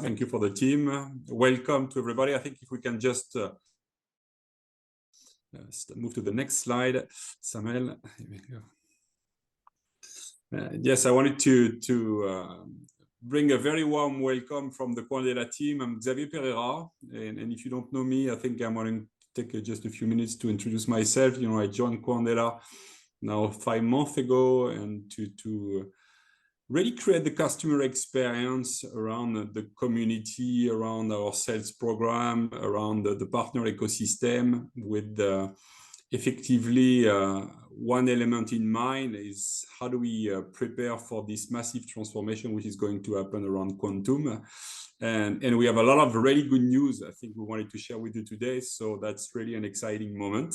Thank you for the team. Welcome to everybody. I think if we can just move to the next slide, Samuel. Here we go. Yes, I wanted to bring a very warm welcome from the Quandela team. I'm Xavier Pereira, and if you don't know me, I think I'm going to take just a few minutes to introduce myself. You know, I joined Quandela now 5 months ago, and to really create the customer experience around the community, around our sales program, around the partner ecosystem, with effectively one element in mind is how do we prepare for this massive transformation which is going to happen around quantum. And we have a lot of really good news I think we wanted to share with you today, so that's really an exciting moment.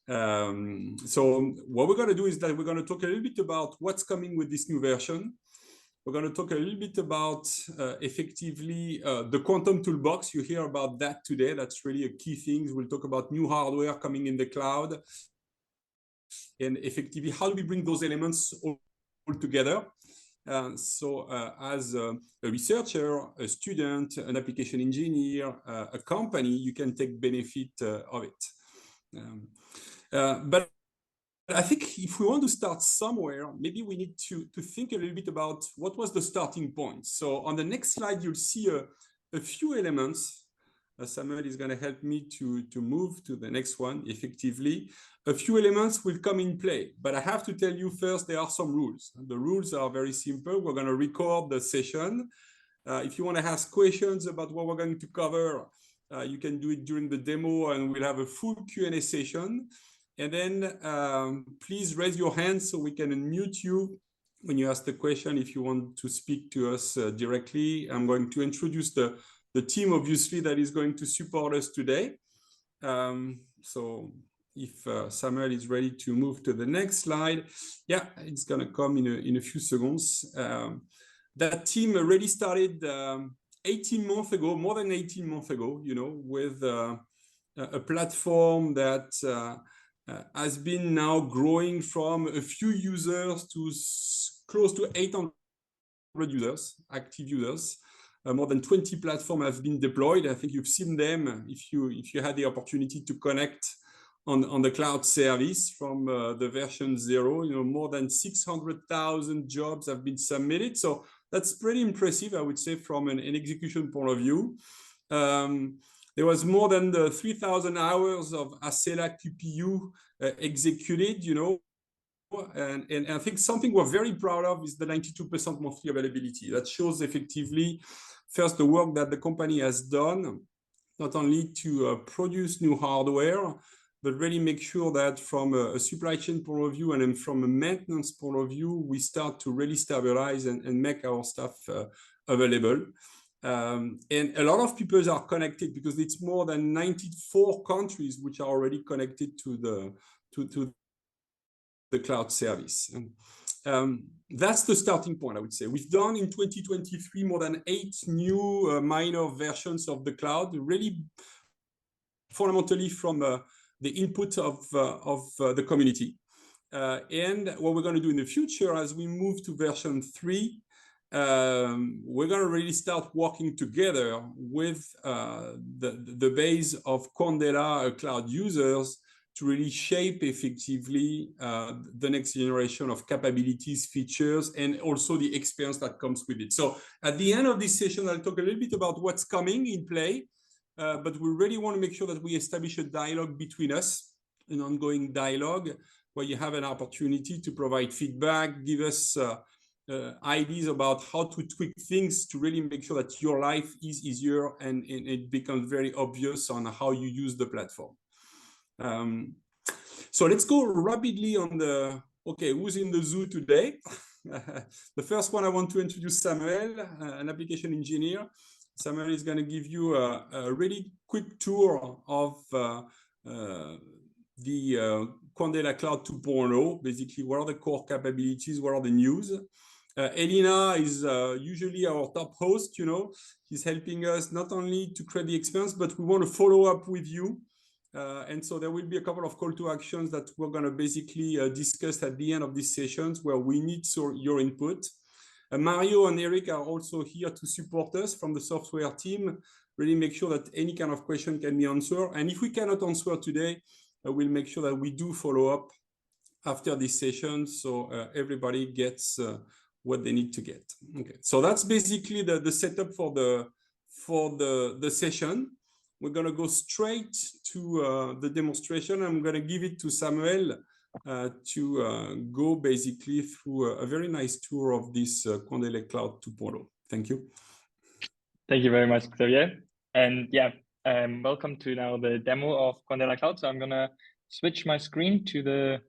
So what we're going to do is that we're going to talk a little bit about what's coming with this new version. We're going to talk a little bit about effectively the quantum toolbox. You hear about that today. That's really a key thing. We'll talk about new hardware coming in the cloud, and effectively how do we bring those elements all together. So as a researcher, a student, an application engineer, a company, you can take benefit of it. But I think if we want to start somewhere, maybe we need to think a little bit about what was the starting point. So on the next slide, you'll see a few elements. Samuel is going to help me to move to the next one. Effectively, a few elements will come in play. But I have to tell you first, there are some rules. The rules are very simple. We're going to record the session. If you want to ask questions about what we're going to cover, you can do it during the demo, and we'll have a full Q&A session. And then please raise your hand so we can unmute you when you ask the question if you want to speak to us directly. I'm going to introduce the team, obviously, that is going to support us today. So if Samuel is ready to move to the next slide, yeah, it's going to come in a few seconds. That team already started 18 months ago, more than 18 months ago, you know, with a platform that has been now growing from a few users to close to 800 users, active users. More than 20 platforms have been deployed. I think you've seen them if you had the opportunity to connect on the cloud service from the version 0. You know, more than 600,000 jobs have been submitted. So that's pretty impressive, I would say, from an execution point of view. There was more than 3,000 hours of Acela QPU executed, you know, and I think something we're very proud of is the 92% monthly availability. That shows effectively, first, the work that the company has done, not only to produce new hardware, but really make sure that from a supply chain point of view and then from a maintenance point of view, we start to really stabilize and make our stuff available. And a lot of people are connected because it's more than 94 countries which are already connected to the cloud service. That's the starting point, I would say. We've done in 2023 more than 8 new minor versions of the cloud, really fundamentally from the input of the community. And what we're going to do in the future as we move to version 3, we're going to really start working together with the base of Quandela Cloud users to really shape effectively the next generation of capabilities, features, and also the experience that comes with it. So at the end of this session, I'll talk a little bit about what's coming in play, but we really want to make sure that we establish a dialogue between us, an ongoing dialogue, where you have an opportunity to provide feedback, give us ideas about how to tweak things to really make sure that your life is easier and it becomes very obvious on how you use the platform. So let's go rapidly on the, okay, who's in the zoo today? The first one, I want to introduce Samuel, an application engineer. Samuel is going to give you a really quick tour of the Quandela Cloud 2.0. Basically, what are the core capabilities? What are the news? Elena is usually our top host, you know. He's helping us not only to create the experience, but we want to follow up with you. And so there will be a couple of call to actions that we're going to basically discuss at the end of these sessions where we need your input. Mario and Eric are also here to support us from the software team, really make sure that any kind of question can be answered. And if we cannot answer today, we'll make sure that we do follow up after this session, so everybody gets what they need to get. Okay, so that's basically the setup for the session. We're going to go straight to the demonstration. I'm going to give it to Samuel to go basically through a very nice tour of this Quandela Cloud 2.0. Thank you. Thank you very much, Xavier. And yeah, welcome to now the demo of Quandela Cloud. So I'm going to switch my screen to the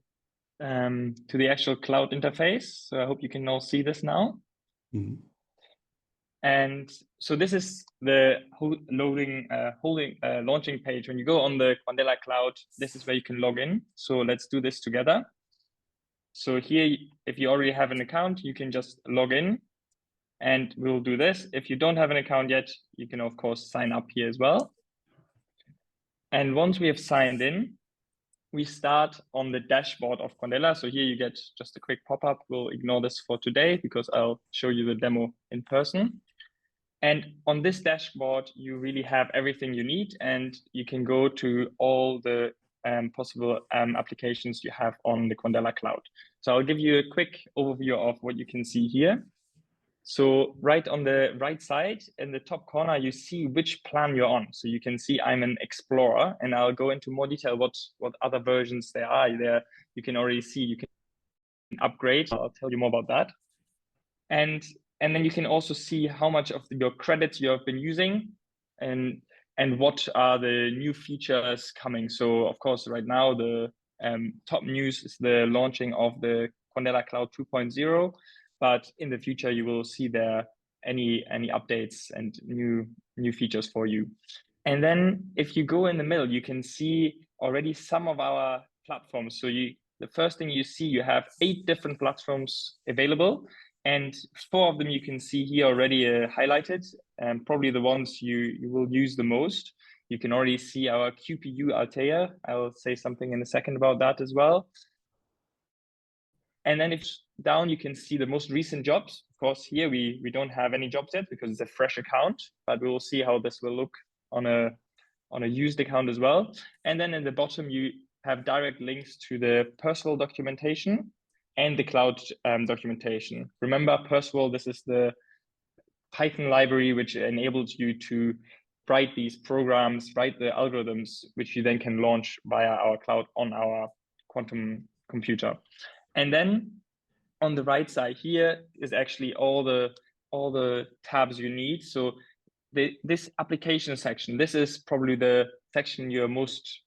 actual cloud interface. So I hope you can all see this now. Mm-hmm. And so this is the launching page. When you go on the Quandela Cloud, this is where you can log in. So let's do this together. So here, if you already have an account, you can just log in and we'll do this. If you don't have an account yet, you can of course sign up here as well. And once we have signed in, we start on the dashboard of Quandela. So here you get just a quick pop-up. We'll ignore this for today because I'll show you the demo in person. And on this dashboard, you really have everything you need, and you can go to all the possible applications you have on the Quandela Cloud. So I'll give you a quick overview of what you can see here. So right on the right side in the top corner, you see which plan you're on. So you can see I'm an Explorer, and I'll go into more detail what other versions there are. There you can already see you can upgrade. I'll tell you more about that. And then you can also see how much of your credits you have been using and what are the new features coming. So of course, right now, the top news is the launching of the Quandela Cloud 2.0, but in the future, you will see there any updates and new features for you. And then if you go in the middle, you can see already some of our platforms. So the first thing you see, you have 8 different platforms available. And 4 of them you can see here already highlighted, and probably the ones you will use the most. You can already see our QPU Altea. I will say something in a second about that as well. And then if down, you can see the most recent jobs. Of course, here we don't have any jobs yet because it's a fresh account, but we will see how this will look on a used account as well. And then in the bottom, you have direct links to the Perceval documentation and the cloud documentation. Remember, Perceval, this is the Python library which enables you to write these programs, write the algorithms, which you then can launch via our cloud on our quantum computer. And then on the right side here is actually all the tabs you need. So this application section, this is probably the section you're which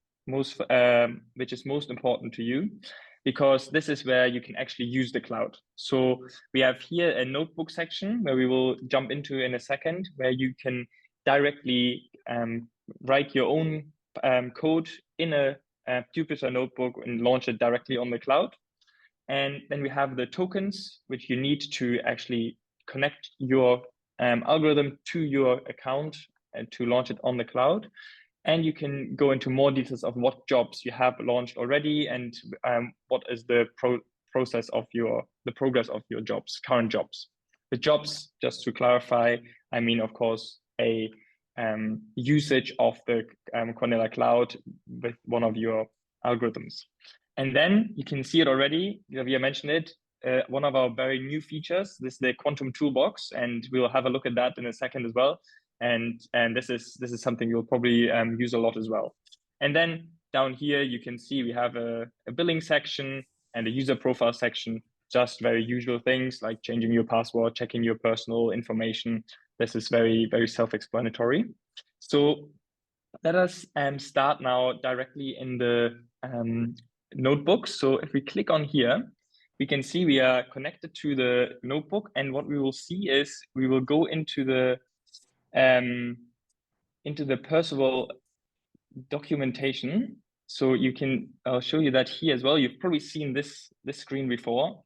is most important to you, because this is where you can actually use the cloud. So we have here a notebook section where we will jump into in a second, where you can directly write your own code in a Jupyter notebook and launch it directly on the cloud. And then we have the tokens, which you need to actually connect your algorithm to your account and to launch it on the cloud. And you can go into more details of what jobs you have launched already and what is the progress of your jobs, current jobs. The jobs, just to clarify, I mean, of course, a usage of the Quandela Cloud with one of your algorithms. And then you can see it already, Xavier mentioned it, one of our very new features, this is the Quantum Toolbox, and we'll have a look at that in a second as well. And this is something you'll probably use a lot as well. And then down here, you can see we have a billing section and a user profile section, just very usual things like changing your password, checking your personal information. This is very, very self-explanatory. So let us start now directly in the notebooks. So if we click on here, we can see we are connected to the notebook, and what we will see is we will go into the Perceval documentation. So I'll show you that here as well. You've probably seen this screen before.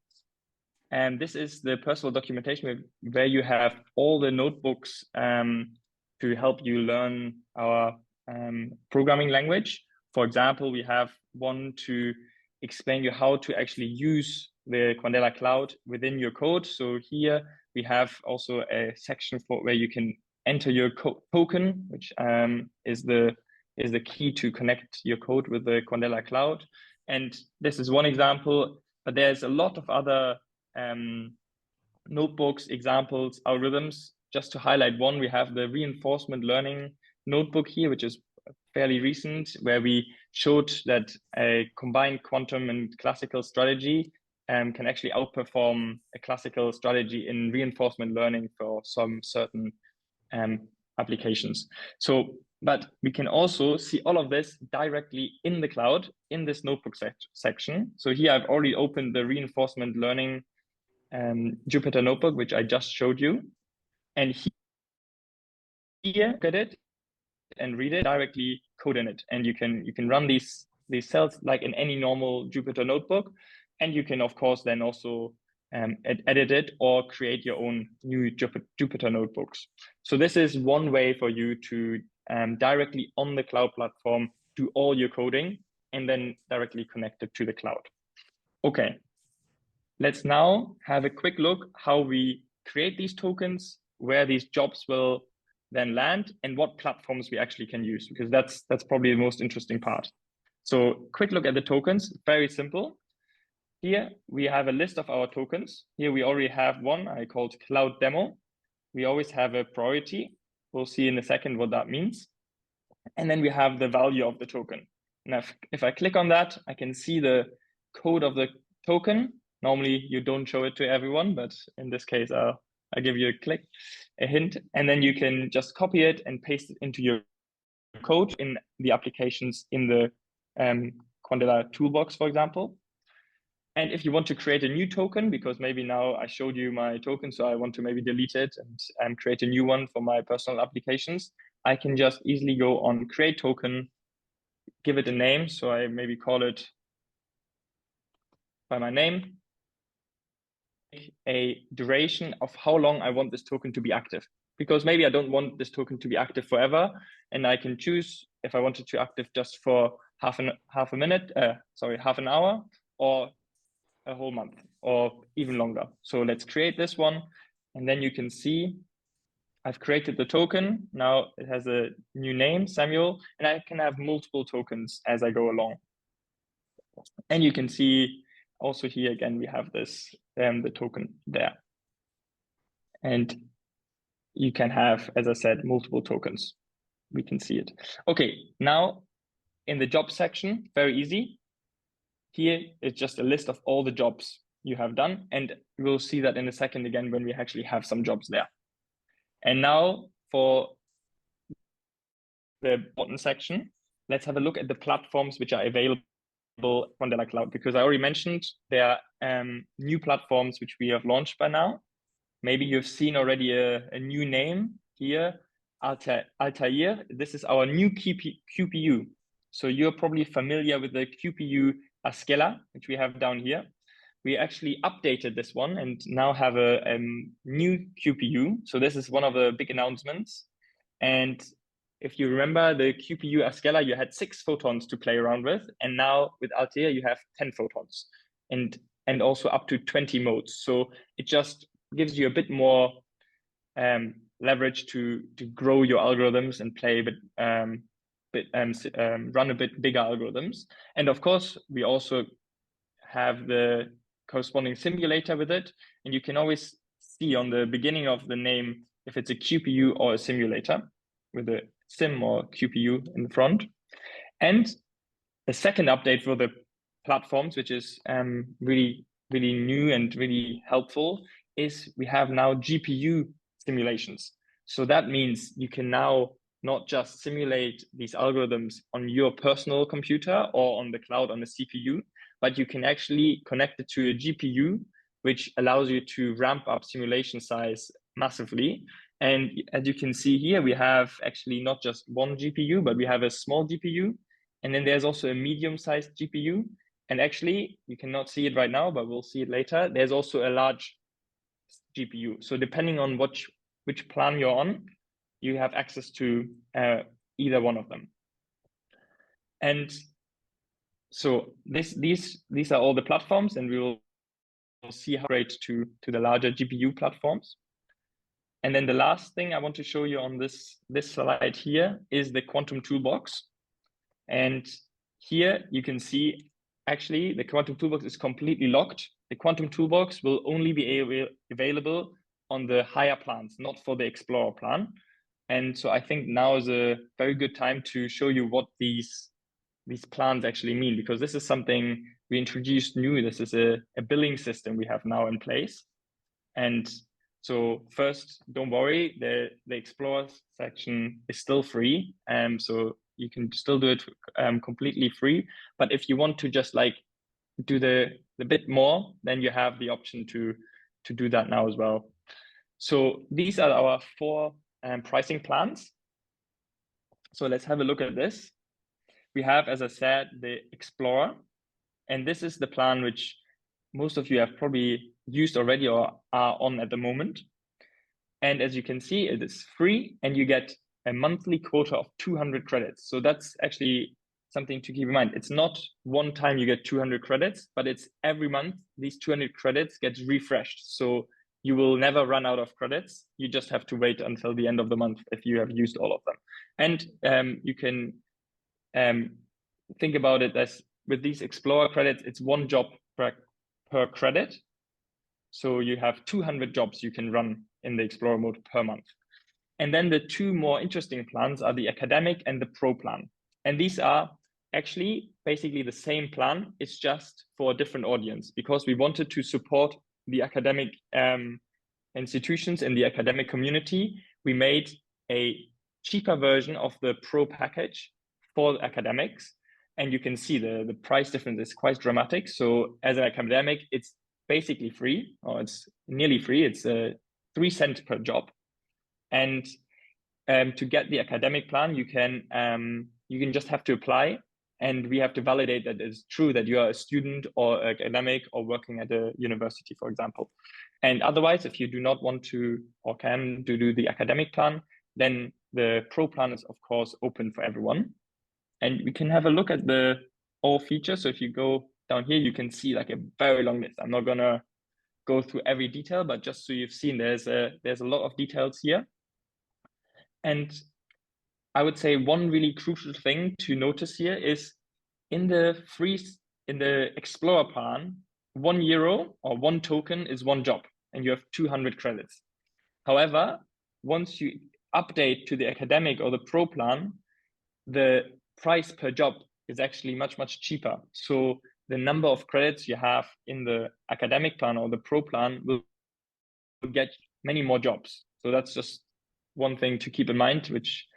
And this is the Perceval documentation where you have all the notebooks to help you learn our programming language. For example, we have one to explain you how to actually use the Quandela Cloud within your code. So here we have also a section for where you can enter your token, which is the key to connect your code with the Quandela Cloud. And this is one example, but there's a lot of other notebooks, examples, algorithms. Just to highlight one, we have the reinforcement learning notebook here, which is fairly recent, where we showed that a combined quantum and classical strategy can actually outperform a classical strategy in reinforcement learning for some certain applications. So, but we can also see all of this directly in the cloud in this notebook section. So here I've already opened the reinforcement learning Jupyter notebook, which I just showed you. And here, look at it and read it, directly code in it. And you can run these cells like in any normal Jupyter notebook. And you can, of course, then also edit it or create your own new Jupyter notebooks. So this is one way for you to directly on the cloud platform do all your coding and then directly connect it to the cloud. Okay, let's now have a quick look how we create these tokens, where these jobs will then land, and what platforms we actually can use, because that's probably the most interesting part. So quick look at the tokens, very simple. Here we have a list of our tokens. Here we already have one I called Cloud Demo. We always have a priority. We'll see in a second what that means. And then we have the value of the token. Now, if I click on that, I can see the code of the token. Normally you don't show it to everyone, but in this case, I'll give you a hint, and then you can just copy it and paste it into your code in the applications in the Quandela Toolbox, for example. And if you want to create a new token, because maybe now I showed you my token, so I want to maybe delete it and create a new one for my personal applications, I can just easily go on create token, give it a name. So I maybe call it by my name, a duration of how long I want this token to be active, because maybe I don't want this token to be active forever, and I can choose if I want it to active just for half an hour, or a whole month, or even longer. So let's create this one, and then you can see I've created the token. Now it has a new name, Samuel, and I can have multiple tokens as I go along. And you can see also here again, we have this, the token there. And you can have, as I said, multiple tokens. We can see it. Okay, now in the job section, very easy. Here is just a list of all the jobs you have done. And we'll see that in a second again when we actually have some jobs there. And now for the bottom section, let's have a look at the platforms which are available on Quandela Cloud, because I already mentioned there are new platforms which we have launched by now. Maybe you've seen already a new name here, Altair. This is our new QPU. So you're probably familiar with the QPU Ascala, which we have down here. We actually updated this one and now have a new QPU. So this is one of the big announcements. And if you remember the QPU Ascala, you had 6 photons to play around with. And now with Altair, you have 10 photons and also up to 20 modes. So it just gives you a bit more leverage to grow your algorithms and play a bit, run a bit bigger algorithms. And of course, we also have the corresponding simulator with it. And you can always see on the beginning of the name if it's a QPU or a simulator with a sim or QPU in the front. And the second update for the platforms, which is really new and really helpful, is we have now GPU simulations. So that means you can now not just simulate these algorithms on your personal computer or on the cloud on the CPU, but you can actually connect it to a GPU, which allows you to ramp up simulation size massively. And as you can see here, we have actually not just one GPU, but we have a small GPU. And then there's also a medium-sized GPU. And actually, you cannot see it right now, but we'll see it later. There's also a large GPU. So depending on which plan you're on, you have access to either one of them. And so these are all the platforms, and we will see how great to the larger GPU platforms. And then the last thing I want to show you on this slide here is the Quantum Toolbox. And here you can see actually the Quantum Toolbox is completely locked. The Quantum Toolbox will only be available on the higher plans, not for the Explorer plan. And so I think now is a very good time to show you what these plans actually mean, because this is something we introduced new. This is a billing system we have now in place. And so first, don't worry, the Explorer section is still free. So you can still do it completely free. But if you want to just like do the bit more, then you have the option to do that now as well. So these are our 4 pricing plans. So let's have a look at this. We have, as I said, the Explorer, and this is the plan which most of you have probably used already or are on at the moment. And as you can see, it is free and you get a monthly quota of 200 credits. So that's actually something to keep in mind. It's not one time you get 200 credits, but it's every month these 200 credits get refreshed. So you will never run out of credits. You just have to wait until the end of the month if you have used all of them. And you can think about it as with these Explorer credits, it's 1 job per credit. So you have 200 jobs you can run in the Explorer mode per month. And then the 2 more interesting plans are the Academic and the Pro plan. And these are actually basically the same plan. It's just for a different audience, because we wanted to support the academic institutions in the academic community. We made a cheaper version of the Pro package for academics. And you can see the price difference is quite dramatic. So as an academic, it's basically free, or it's nearly free. It's 3 cents per job. And to get the academic plan, you can just have to apply, and we have to validate that it's true that you are a student or academic or working at a university, for example. And otherwise, if you do not want to or can do the academic plan, then the Pro plan is of course open for everyone. And we can have a look at the all features. So if you go down here, you can see like a very long list. I'm not gonna go through every detail, but just so you've seen, there's a lot of details here. And I would say one really crucial thing to notice here is in the Explorer plan, €1 or 1 token is 1 job, and you have 200 credits. However, once you update to the academic or the Pro plan, the price per job is actually much, much cheaper. So the number of credits you have in the academic plan or the Pro plan will get many more jobs. So that's just one thing to keep in mind, which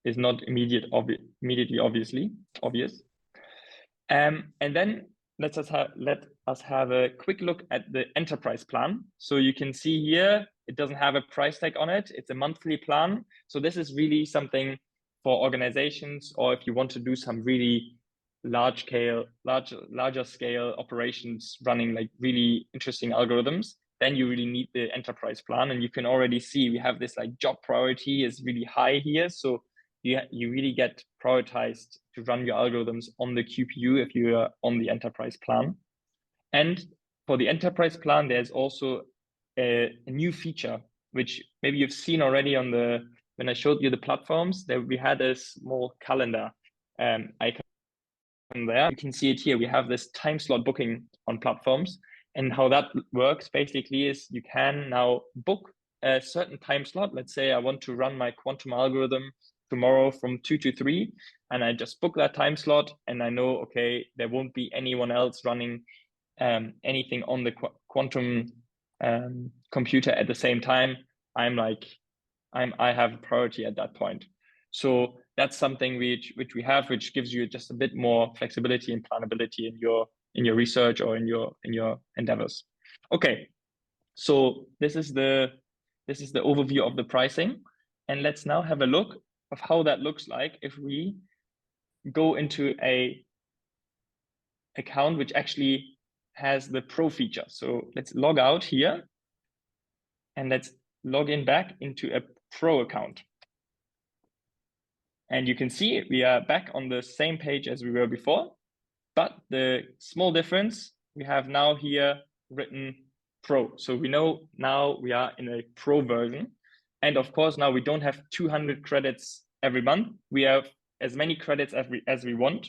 is not immediately obvious. And then let us have a quick look at the enterprise plan. So you can see here, it doesn't have a price tag on it. It's a monthly plan. So this is really something for organizations, or if you want to do some really larger scale operations running like really interesting algorithms, then you really need the enterprise plan. And you can already see we have this like job priority is really high here. So you really get prioritized to run your algorithms on the QPU if you are on the enterprise plan. And for the enterprise plan, there's also a new feature, which maybe you've seen already on when I showed you the platforms, that we had a small calendar icon there. You can see it here. We have this time slot booking on platforms. And how that works basically is you can now book a certain time slot. Let's say I want to run my quantum algorithm tomorrow from 2 to 3, and I just book that time slot, and I know, okay, there won't be anyone else running anything on the quantum computer at the same time. I have priority at that point. So that's something which we have, which gives you just a bit more flexibility and planability in your research or in your endeavors. Okay, so this is the overview of the pricing, and let's now have a look of how that looks like if we go into a account which actually has the Pro feature. So let's log out here and let's log in back into a Pro account. And you can see we are back on the same page as we were before, but the small difference, we have now here written Pro. So we know now we are in a Pro version. And of course, now we don't have 200 credits every month. We have as many credits as we want,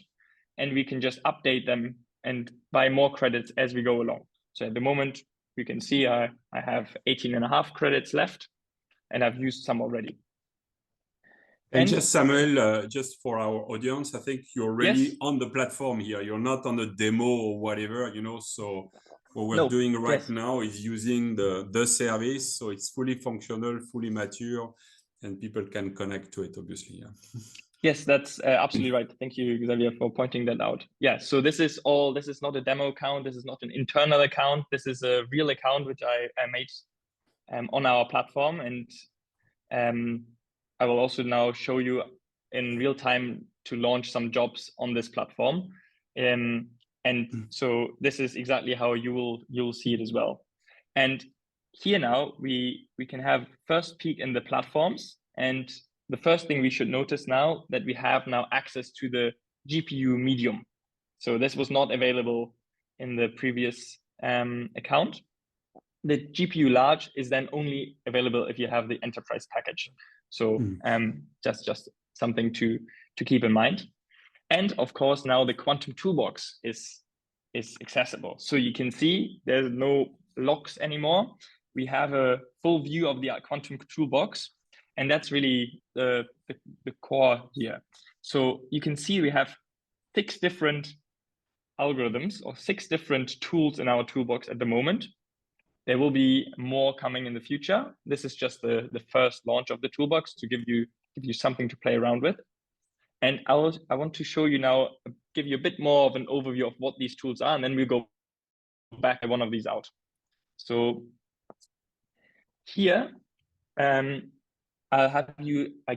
and we can just update them and buy more credits as we go along. So at the moment, you can see I have 18.5 credits left, and I've used some already. And just Samuel, just for our audience, I think you're really on the platform here. You're not on a demo or whatever, you know. So what we're doing right now is using the service, so it's fully functional, fully mature, and people can connect to it, obviously. Yeah. Yes, that's absolutely right. Thank you, Xavier, for pointing that out. Yeah, so this is not a demo account. This is not an internal account. This is a real account which I made on our platform. And I will also now show you in real time to launch some jobs on this platform. And so this is exactly how you'll see it as well. And here now we can have first peek in the platforms. And the first thing we should notice now that we have now access to the GPU medium. So this was not available in the previous account. The GPU large is then only available if you have the enterprise package. So just something to keep in mind. And of course, now the Quantum Toolbox is accessible. So you can see there's no locks anymore. We have a full view of the Quantum Toolbox. And that's really the core here. So you can see we have 6 different algorithms or 6 different tools in our toolbox at the moment. There will be more coming in the future. This is just the first launch of the toolbox to give you something to play around with. And I want to show you now, give you a bit more of an overview of what these tools are, and then we'll go back one of these out. So here, I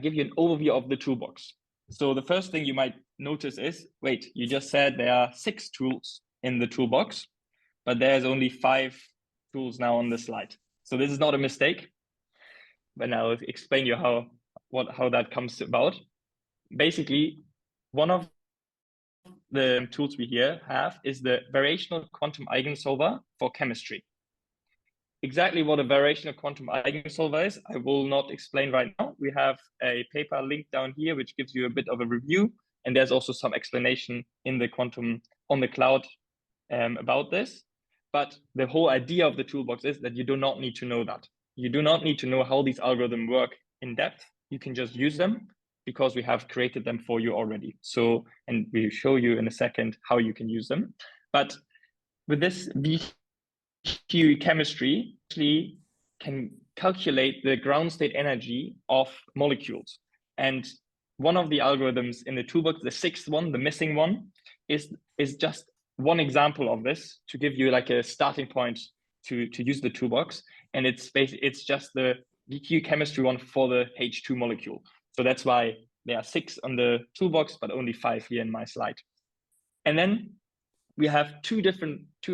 give you an overview of the toolbox. So the first thing you might notice is, wait, you just said there are 6 tools in the toolbox, but there's only 5 tools now on the slide. So this is not a mistake, but I'll explain you how that comes about. Basically, one of the tools we here have is the variational quantum eigensolver for chemistry. Exactly what a variational quantum eigensolver is, I will not explain right now. We have a paper linked down here, which gives you a bit of a review. And there's also some explanation in the Quantum on the Cloud about this. But the whole idea of the toolbox is that you do not need to know that. You do not need to know how these algorithms work in depth. You can just use them because we have created them for you already. So, and we'll show you in a second how you can use them. But with this VQ chemistry, actually can calculate the ground state energy of molecules. And one of the algorithms in the toolbox, the 6th one, the missing one, is just one example of this to give you like a starting point to use the toolbox. And it's just the VQ chemistry one for the H2 molecule. So that's why there are 6 on the toolbox, but only 5 here in my slide. And then we have two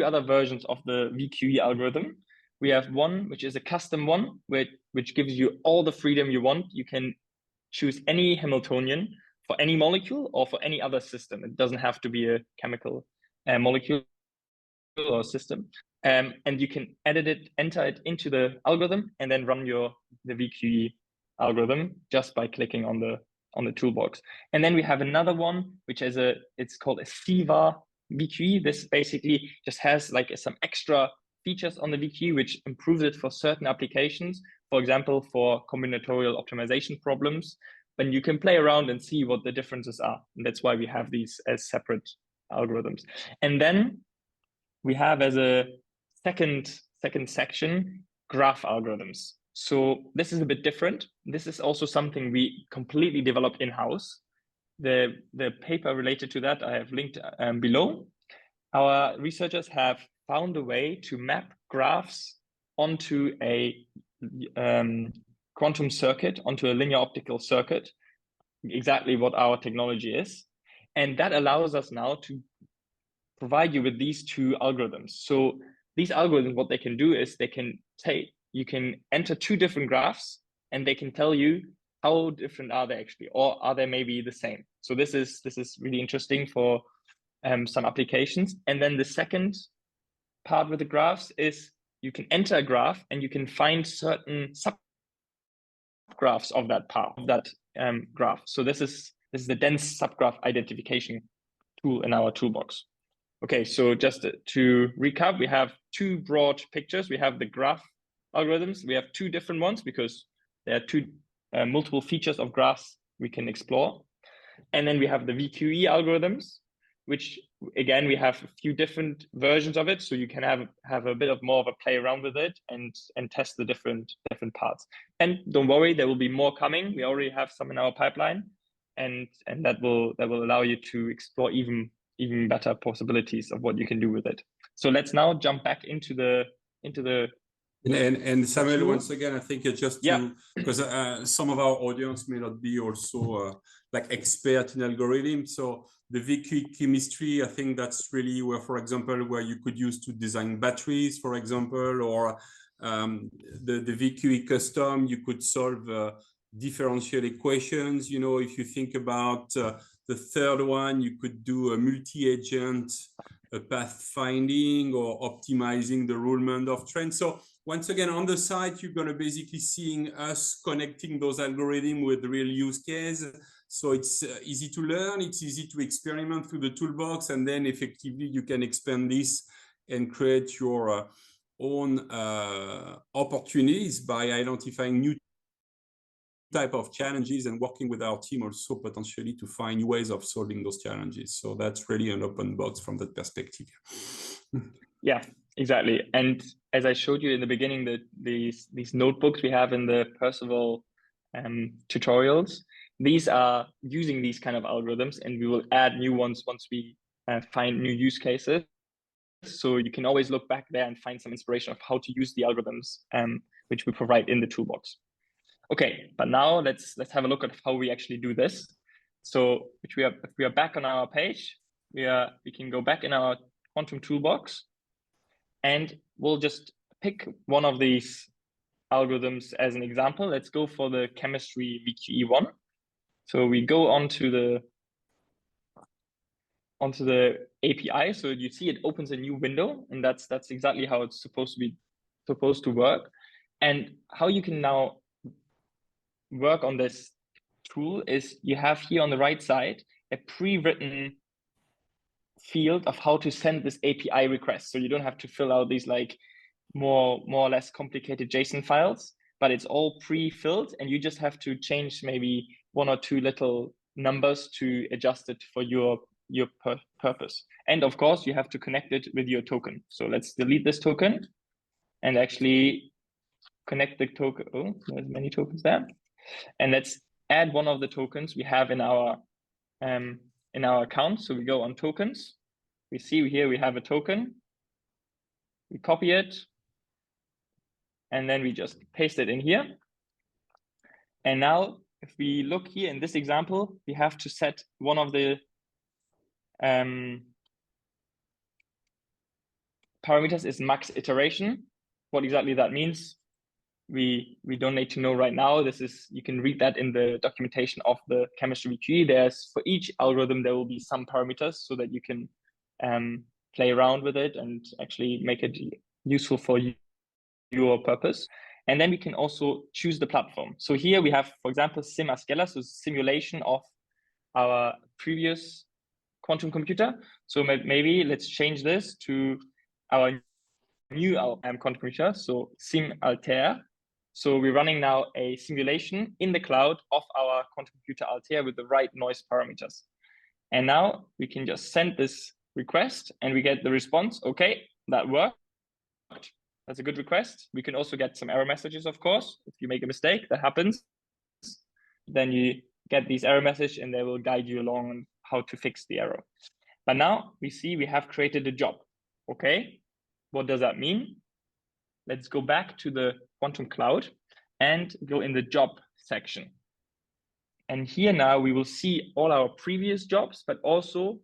other versions of the VQE algorithm. We have one, which is a custom one, which gives you all the freedom you want. You can choose any Hamiltonian for any molecule or for any other system. It doesn't have to be a chemical molecule or system. And you can enter it into the algorithm, and then run the VQE algorithm just by clicking on the toolbox. And then we have another one, which is it's called a CVAR VQE. This basically just has like some extra features on the VQE, which improves it for certain applications. For example, for combinatorial optimization problems, when you can play around and see what the differences are. And that's why we have these as separate algorithms. And then we have as a second section, graph algorithms. So this is a bit different. This is also something we completely developed in-house. The paper related to that I have linked below. Our researchers have found a way to map graphs onto a quantum circuit, onto a linear optical circuit, exactly what our technology is. And that allows us now to provide you with these 2 algorithms. So these algorithms, what they can do is you can enter 2 different graphs, and they can tell you how different are they actually, or are they maybe the same. So this is really interesting for some applications. And then the second part with the graphs is you can enter a graph and you can find certain subgraphs of that part of that graph. So this is the dense subgraph identification tool in our toolbox. Okay, so just to recap, we have two broad pictures. We have the graph algorithms. We have two different ones because there are two multiple features of graphs we can explore. And then we have the VQE algorithms, which again, we have a few different versions of it. So you can have a bit of more of a play around with it and test the different parts. And don't worry, there will be more coming. We already have some in our pipeline, and that will allow you to explore even better possibilities of what you can do with it. So let's now jump back into the and Samuel, once again, I think just to, because some of our audience may not be also like expert in algorithms. So the VQE chemistry, I think that's really where, for example, where you could use to design batteries, for example, or the VQE custom, you could solve differential equations. You know, if you think about the third one, you could do a multi-agent path finding or optimizing the rulement of trends. So once again, on the site, you're going to basically seeing us connecting those algorithms with real use case. So it's easy to learn, it's easy to experiment through the toolbox, and then effectively you can expand this and create your own opportunities by identifying new type of challenges and working with our team also potentially to find new ways of solving those challenges. So that's really an open box from that perspective. Yeah, exactly. And as I showed you in the beginning, that these notebooks we have in the Perceval tutorials, these are using these kind of algorithms, and we will add new ones once we find new use cases. So you can always look back there and find some inspiration of how to use the algorithms which we provide in the toolbox. Okay, but now let's have a look at how we actually do this. So if we are back on our page, we can go back in our quantum toolbox, and we'll just pick one of these algorithms as an example. Let's go for the chemistry VQE one. So we go onto the API. So you see it opens a new window, and that's exactly how it's supposed to work. And how you can now work on this tool is you have here on the right side a pre-written field of how to send this API request. So you don't have to fill out these like more or less complicated JSON files, but it's all pre-filled, and you just have to change maybe one or two little numbers to adjust it for your purpose. And of course, you have to connect it with your token. So let's delete this token and actually connect the token. Oh, there's many tokens there. And let's add one of the tokens we have in our account. So we go on tokens. We see here we have a token. We copy it, and then we just paste it in here. And now if we look here in this example, we have to set one of the parameters is max iteration. What exactly that means, we don't need to know right now. You can read that in the documentation of the chemistry VQE. There's, for each algorithm, there will be some parameters so that you can play around with it and actually make it useful for your purpose. And then we can also choose the platform. So here we have, for example, Sim-Ascala, so simulation of our previous quantum computer. So maybe let's change this to our new quantum computer, so Sim-Altair. So we're running now a simulation in the cloud of our quantum computer Altair with the right noise parameters. And now we can just send this request and we get the response. Okay, that worked. That's a good request. We can also get some error messages, of course. If you make a mistake, that happens. Then you get these error messages and they will guide you along on how to fix the error. But now we see we have created a job. Okay, what does that mean? Let's go back to the quantum cloud and go in the job section. And here now we will see all our previous jobs, but also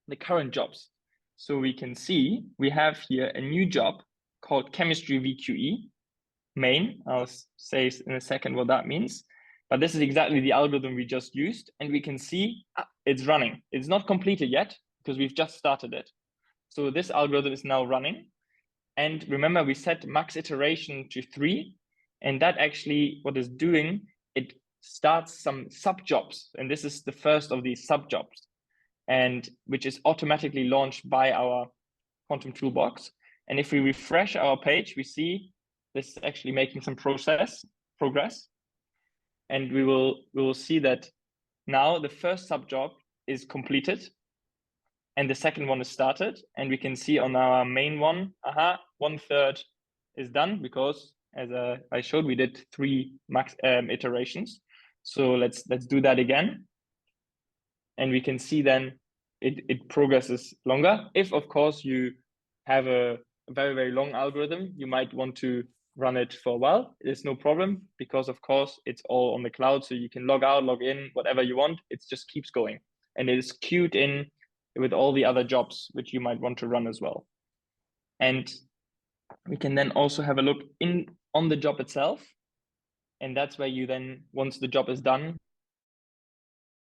the current jobs. So we can see we have here a new job called chemistry VQE main. I'll say in a second what that means. But this is exactly the algorithm we just used. And we can see it's running. It's not completed yet because we've just started it. So this algorithm is now running. And remember, we set max iteration to 3. And that actually, what it's doing, it starts some subjobs. And this is the first of these subjobs, and which is automatically launched by our Quantum Toolbox. And if we refresh our page, we see this is actually making some progress. And we will see that now the first subjob is completed and the second one is started. And we can see on our main one, 1/3 is done, because as I showed, we did 3 max iterations. So let's do that again. And we can see then it progresses longer. If of course you have a very, very long algorithm, you might want to run it for a while. There's no problem, because of course it's all on the cloud, so you can log out, log in, whatever you want. It just keeps going, and it is queued in with all the other jobs which you might want to run as well. And we can then also have a look on the job itself, and that's where you then, once the job is done,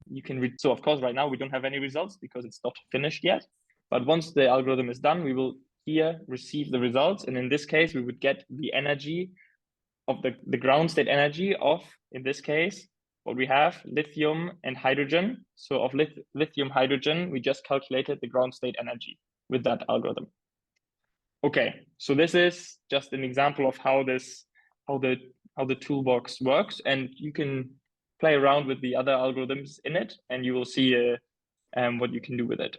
you can read. So of course right now we don't have any results because it's not finished yet, but once the algorithm is done, we will here receive the results. And in this case, we would get the energy of the ground state energy of, in this case, what we have, lithium and hydrogen. So of lithium hydrogen, we just calculated the ground state energy with that algorithm. Okay, so this is just an example of how the toolbox works, and you can play around with the other algorithms in it, and you will see what you can do with it.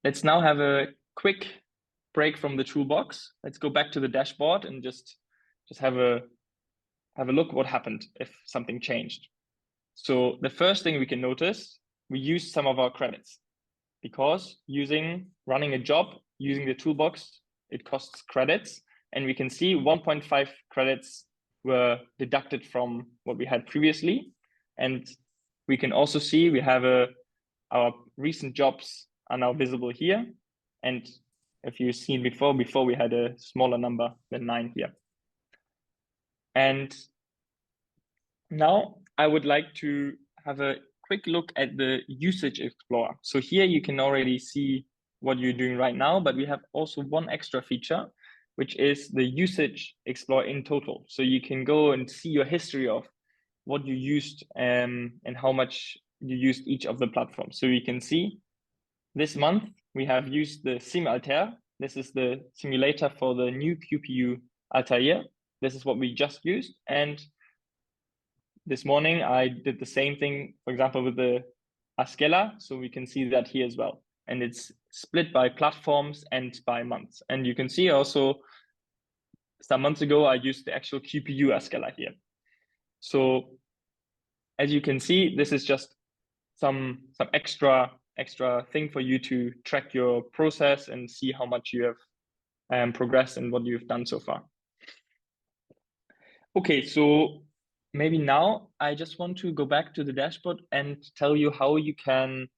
Let's now have a quick break from the toolbox. Let's go back to the dashboard and just have a look what happened if something changed. So the first thing we can notice, we used some of our credits, because running a job using the toolbox, it costs credits, and we can see 1.5 credits were deducted from what we had previously. And we can also see we have our recent jobs are now visible here. And if you've seen before we had a smaller number than 9 here. And now I would like to have a quick look at the usage explorer. So here you can already see what you're doing right now, but we have also one extra feature, which is the usage explorer in total. So you can go and see your history of what you used and how much you used each of the platforms. So you can see this month we have used the SimAltair. This is the simulator for the new QPU Altair. This is what we just used. And this morning I did the same thing, for example, with the Ascala. So we can see that here as well. And it's split by platforms and by months. And you can see also some months ago, I used the actual QPU Ascala here. So as you can see, this is just some extra thing for you to track your process and see how much you have progressed and what you've done so far. Okay, so maybe now I just want to go back to the dashboard and tell you how you can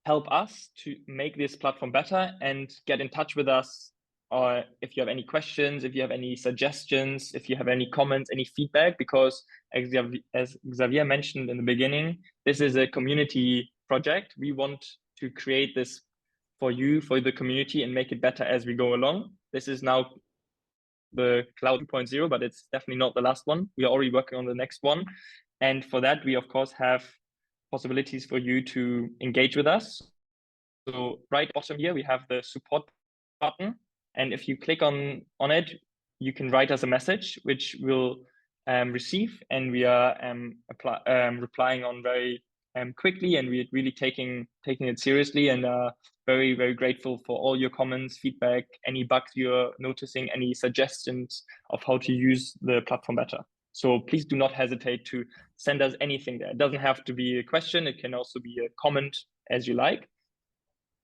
help us to make this platform better and get in touch with us. Or if you have any questions, if you have any suggestions, if you have any comments, any feedback, because as Xavier mentioned in the beginning, this is a community project. We want to create this for you, for the community, and make it better as we go along. This is now the Cloud 2.0, but it's definitely not the last one. We are already working on the next one. And for that, we of course have possibilities for you to engage with us. So right bottom here, we have the support button. And if you click on it, you can write us a message, which we'll receive. And we are replying on very quickly, and we're really taking it seriously, and very, very grateful for all your comments, feedback, any bugs you're noticing, any suggestions of how to use the platform better. So please do not hesitate to send us anything there. It doesn't have to be a question. It can also be a comment, as you like.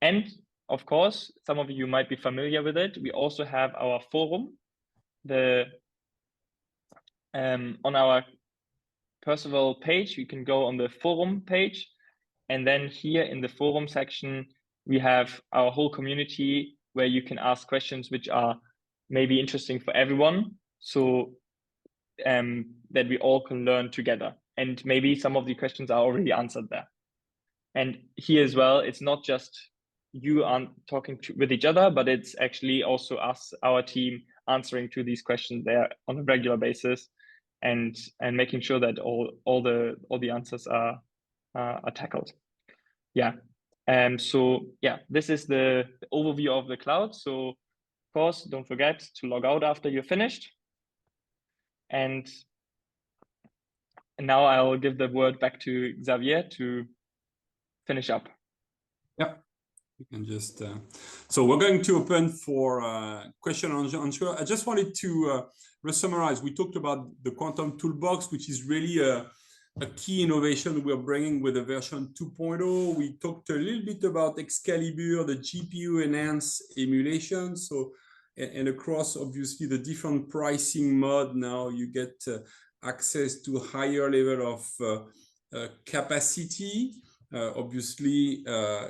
And of course, some of you might be familiar with it. We also have our forum. On our Perceval page, you can go on the forum page. And then here in the forum section, we have our whole community where you can ask questions which are maybe interesting for everyone. So that we all can learn together. And maybe some of the questions are already answered there. And here as well, it's not just you aren't talking with each other, but it's actually also us, our team, answering to these questions there on a regular basis, and making sure that all the answers are tackled. Yeah. So yeah, this is the overview of the cloud. So of course, don't forget to log out after you're finished. And now I'll give the word back to Xavier to finish up. Yeah, you can just. So we're going to open for question and answer. I just wanted to summarize. We talked about the quantum toolbox, which is really a key innovation we're bringing with the version 2.0. We talked a little bit about Exqalibur, the GPU enhanced emulation. So, and across obviously the different pricing mode, now you get access to higher level of capacity. Obviously,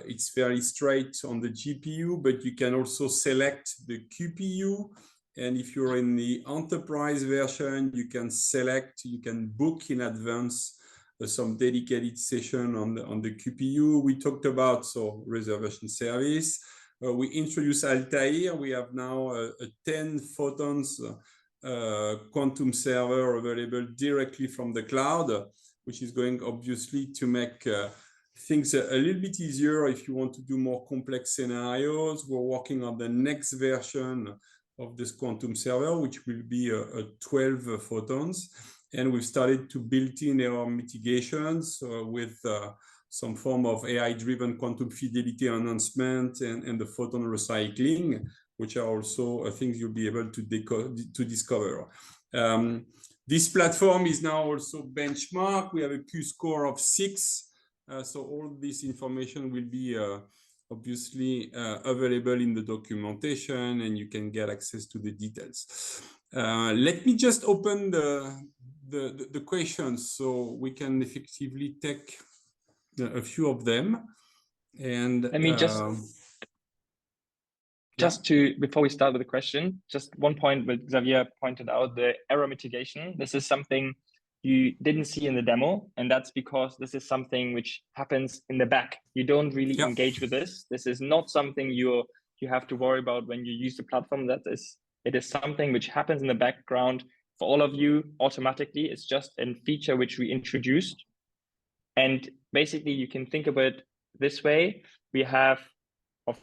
it's very straight on the GPU, but you can also select the QPU. And if you're in the enterprise version, you can book in advance some dedicated session on the QPU. We talked about reservation service. We introduced Altair. We have now a 10 photons quantum server available directly from the cloud, which is going obviously to make things a little bit easier if you want to do more complex scenarios. We're working on the next version of this quantum server, which will be a 12 photons. And we've started to build in error mitigations with some form of AI-driven quantum fidelity enhancement and the photon recycling, which are also things you'll be able to discover. This platform is now also benchmarked. We have a Q-score of 6. So all this information will be obviously available in the documentation, and you can get access to the details. Let me just open the questions so we can effectively take a few of them. And let me just to, before we start with the question, just one point that Xavier pointed out, the error mitigation. This is something you didn't see in the demo, and that's because this is something which happens in the back. You don't really engage with this. This is not something you have to worry about when you use the platform. It is something which happens in the background for all of you automatically. It's just a feature which we introduced. And basically you can think of it this way. We have, of